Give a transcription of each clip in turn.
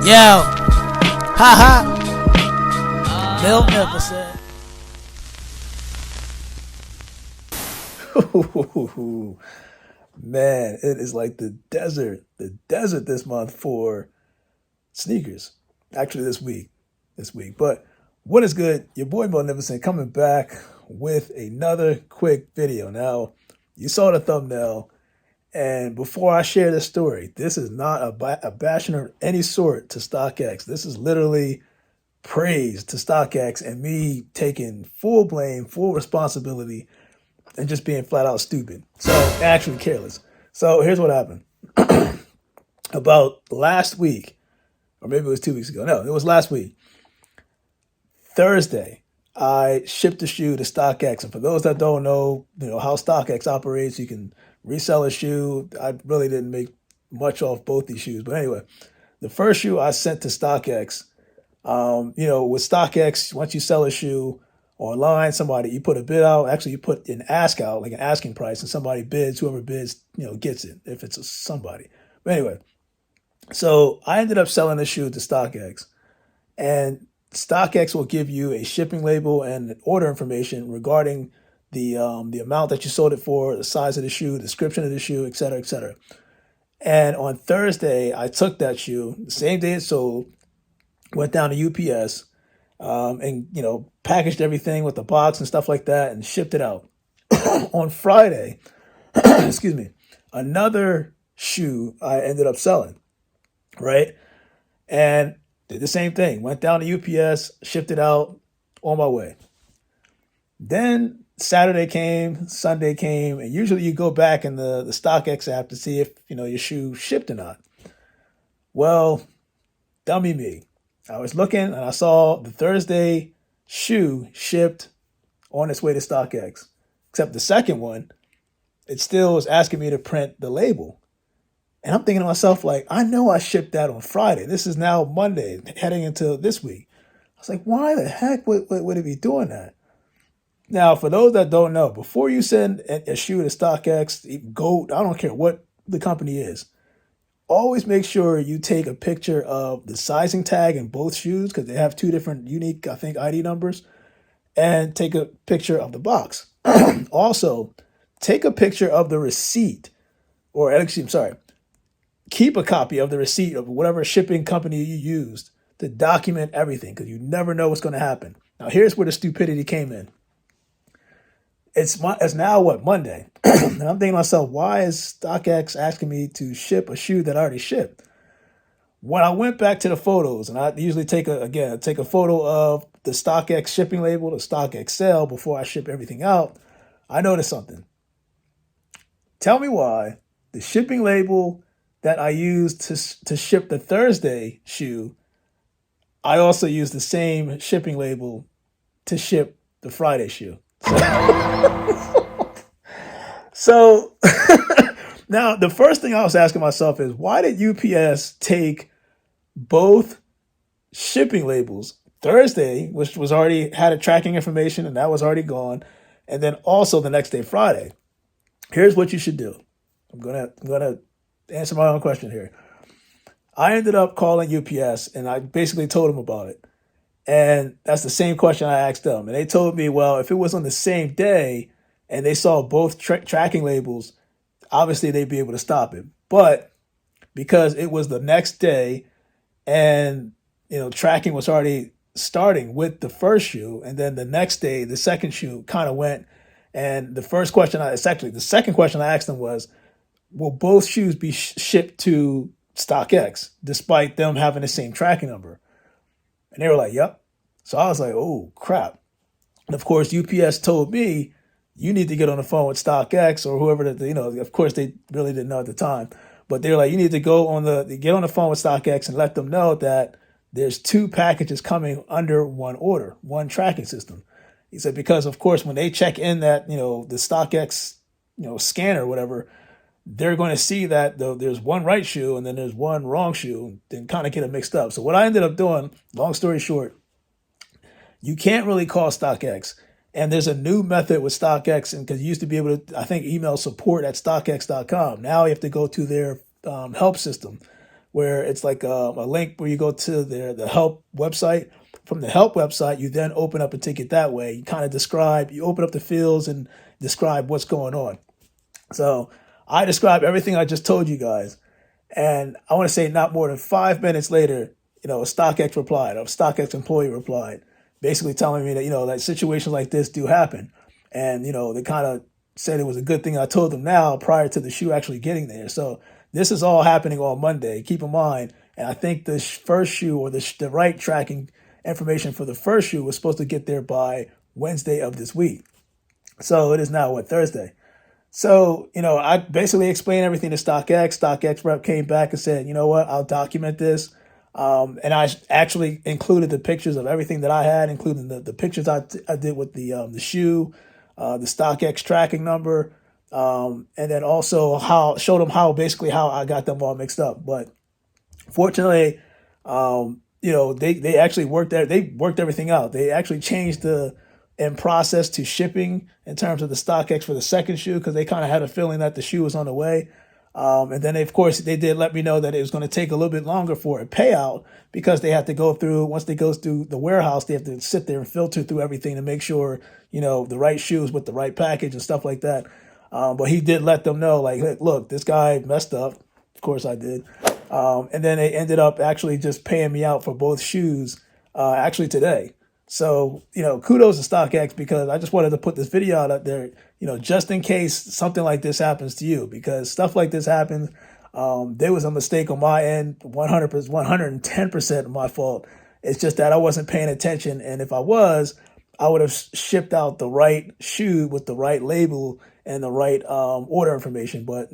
Yo, ha ha. They'll never say. Man, it is like the desert this month for sneakers. Actually, this week. But what is good? Your boy Magnificent coming back with another quick video. Now, you saw the thumbnail, and before I share this story, this is not a bashing of any sort to StockX. This is literally praise to StockX and me taking full blame, full responsibility, and just being flat out stupid. So actually careless. So here's what happened. About last week, or maybe it was 2 weeks ago. No, it was last week. Thursday, I shipped a shoe to StockX. And for those that don't know, how StockX operates, you can resell a shoe. I really didn't make much off both these shoes. But anyway, the first shoe I sent to StockX, with StockX, once you sell a shoe online, you put a bid out. Actually, you put an ask out, like an asking price, and somebody bids. Whoever bids, gets it, if it's somebody. But anyway, so I ended up selling the shoe to StockX, and StockX will give you a shipping label and order information regarding the amount that you sold it for, the size of the shoe, description of the shoe, et cetera, et cetera. And on Thursday, I took that shoe, the same day it sold, went down to UPS, and packaged everything with the box and stuff like that, and shipped it out. On Friday, excuse me, another shoe I ended up selling, right? And did the same thing. Went down to UPS, shipped it out, on my way. Then Saturday came, Sunday came, and usually you go back in the StockX app to see if your shoe shipped or not. Well, dummy me. I was looking and I saw the Thursday shoe shipped on its way to StockX. Except the second one, it still was asking me to print the label. And I'm thinking to myself, I know I shipped that on Friday. This is now Monday, heading into this week. I was like, why the heck would it be doing that? Now, for those that don't know, before you send a shoe to StockX, GOAT, I don't care what the company is, always make sure you take a picture of the sizing tag in both shoes, because they have two different unique, I think, ID numbers, and take a picture of the box. Also, take a picture of the receipt, or actually, I'm sorry, keep a copy of the receipt of whatever shipping company you used to document everything, because you never know what's going to happen. Now, here's where the stupidity came in. It's now what, Monday, and I'm thinking to myself, why is StockX asking me to ship a shoe that I already shipped? When I went back to the photos, and I usually take a photo of the StockX shipping label, the StockX sale before I ship everything out, I noticed something. Tell me why the shipping label that I used to ship the Thursday shoe, I also used the same shipping label to ship the Friday shoe. So now the first thing I was asking myself is, why did UPS take both shipping labels, Thursday, which was already had a tracking information and that was already gone, and then also the next day, Friday? Here's what you should do. I'm gonna answer my own question here. I ended up calling UPS and I basically told them about it. And that's the same question I asked them. And they told me, well, if it was on the same day and they saw both tracking labels, obviously they'd be able to stop it. But because it was the next day and, tracking was already starting with the first shoe, and then the next day, the second shoe kind of went. And the second question I asked them was, will both shoes be shipped to StockX despite them having the same tracking number? And they were like, yep. So I was like, oh, crap. And of course, UPS told me, you need to get on the phone with StockX or whoever of course they really didn't know at the time, but they were like, you need to get on the phone with StockX and let them know that there's two packages coming under one order, one tracking system. He said, because of course, when they check in that, the StockX, scanner or whatever, they're going to see that there's one right shoe and then there's one wrong shoe and kind of get it mixed up. So what I ended up doing, long story short, you can't really call StockX. And there's a new method with StockX, and because you used to be able to, I think, email support@stockx.com. Now you have to go to their help system, where it's like a link where you go to the help website. From the help website, you then open up a ticket that way. You kind of you open up the fields and describe what's going on. So I described everything I just told you guys. And I want to say not more than 5 minutes later, a StockX replied, a StockX employee replied, basically telling me that, that situations like this do happen. And, they kind of said it was a good thing I told them now prior to the shoe actually getting there. So this is all happening on Monday. Keep in mind, and I think the first shoe or the right tracking information for the first shoe was supposed to get there by Wednesday of this week. So it is now, Thursday. So, I basically explained everything to StockX. StockX rep came back and said, you know what, I'll document this. And I actually included the pictures of everything that I had, including the pictures I did with the shoe, the StockX tracking number, and then also showed them basically how I got them all mixed up. But fortunately, they actually worked everything out. They actually changed in process to shipping in terms of the StockX for the second shoe because they kind of had a feeling that the shoe was on the way. And then, of course, they did let me know that it was going to take a little bit longer for a payout because they have to go through, once they go through the warehouse, they have to sit there and filter through everything to make sure, the right shoes with the right package and stuff like that. But he did let them know, like, look, this guy messed up. Of course I did. And then they ended up actually just paying me out for both shoes actually today. So, kudos to StockX because I just wanted to put this video out there, just in case something like this happens to you because stuff like this happens. There was a mistake on my end, 100%, 110% my fault. It's just that I wasn't paying attention. And if I was, I would have shipped out the right shoe with the right label and the right order information. But,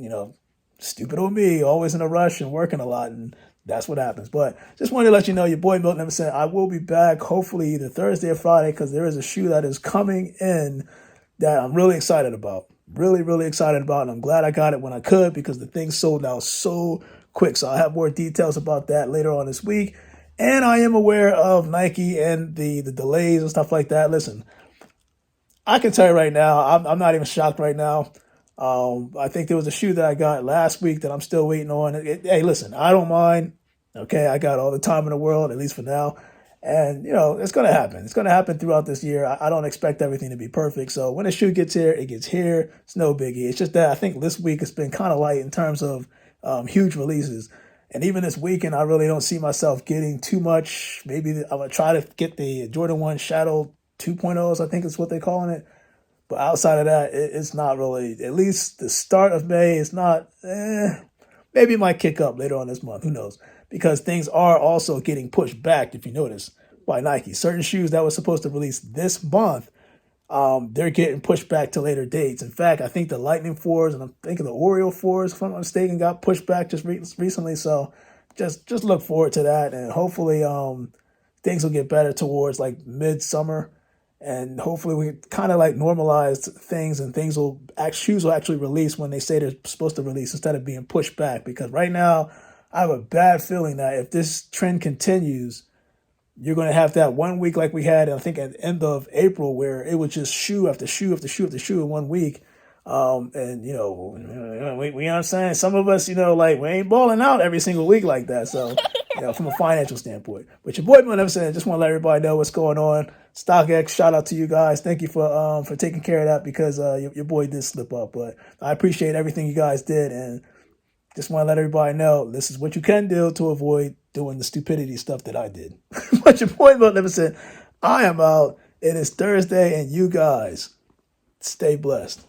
stupid old me, always in a rush and working a lot. And that's what happens. But just wanted to let you know, your boy Milton said I will be back hopefully either Thursday or Friday because there is a shoe that is coming in that I'm really excited about. Really, really excited about. And I'm glad I got it when I could because the thing sold out so quick. So I'll have more details about that later on this week. And I am aware of Nike and the delays and stuff like that. Listen, I can tell you right now, I'm not even shocked right now. I think there was a shoe that I got last week that I'm still waiting on. Hey, listen, I don't mind. Okay, I got all the time in the world, at least for now. And, it's going to happen. It's going to happen throughout this year. I don't expect everything to be perfect. So when a shoe gets here, it gets here. It's no biggie. It's just that I think this week it's been kind of light in terms of huge releases. And even this weekend, I really don't see myself getting too much. Maybe I'm going to try to get the Jordan 1 Shadow 2.0s, I think is what they're calling it. But outside of that, it's not really, at least the start of May, it's not, maybe it might kick up later on this month. Who knows? Because things are also getting pushed back, if you notice, by Nike. Certain shoes that were supposed to release this month, they're getting pushed back to later dates. In fact, I think the Lightning 4s and I'm thinking the Oreo 4s, if I'm not mistaken, got pushed back just recently. So just look forward to that. And hopefully things will get better towards like midsummer. And hopefully we kind of like normalize things and shoes will actually release when they say they're supposed to release instead of being pushed back. Because right now I have a bad feeling that if this trend continues, you're going to have that 1 week like we had, I think, at the end of April where it was just shoe after shoe after shoe after shoe in 1 week. And, you know what I'm saying? Some of us, like we ain't balling out every single week like that. So, from a financial standpoint. But your boy, I'm saying, just want to let everybody know what's going on. StockX, shout out to you guys. Thank you for taking care of that because your boy did slip up. But I appreciate everything you guys did. And just want to let everybody know this is what you can do to avoid doing the stupidity stuff that I did. But your boy, said, I am out. It is Thursday, and you guys stay blessed.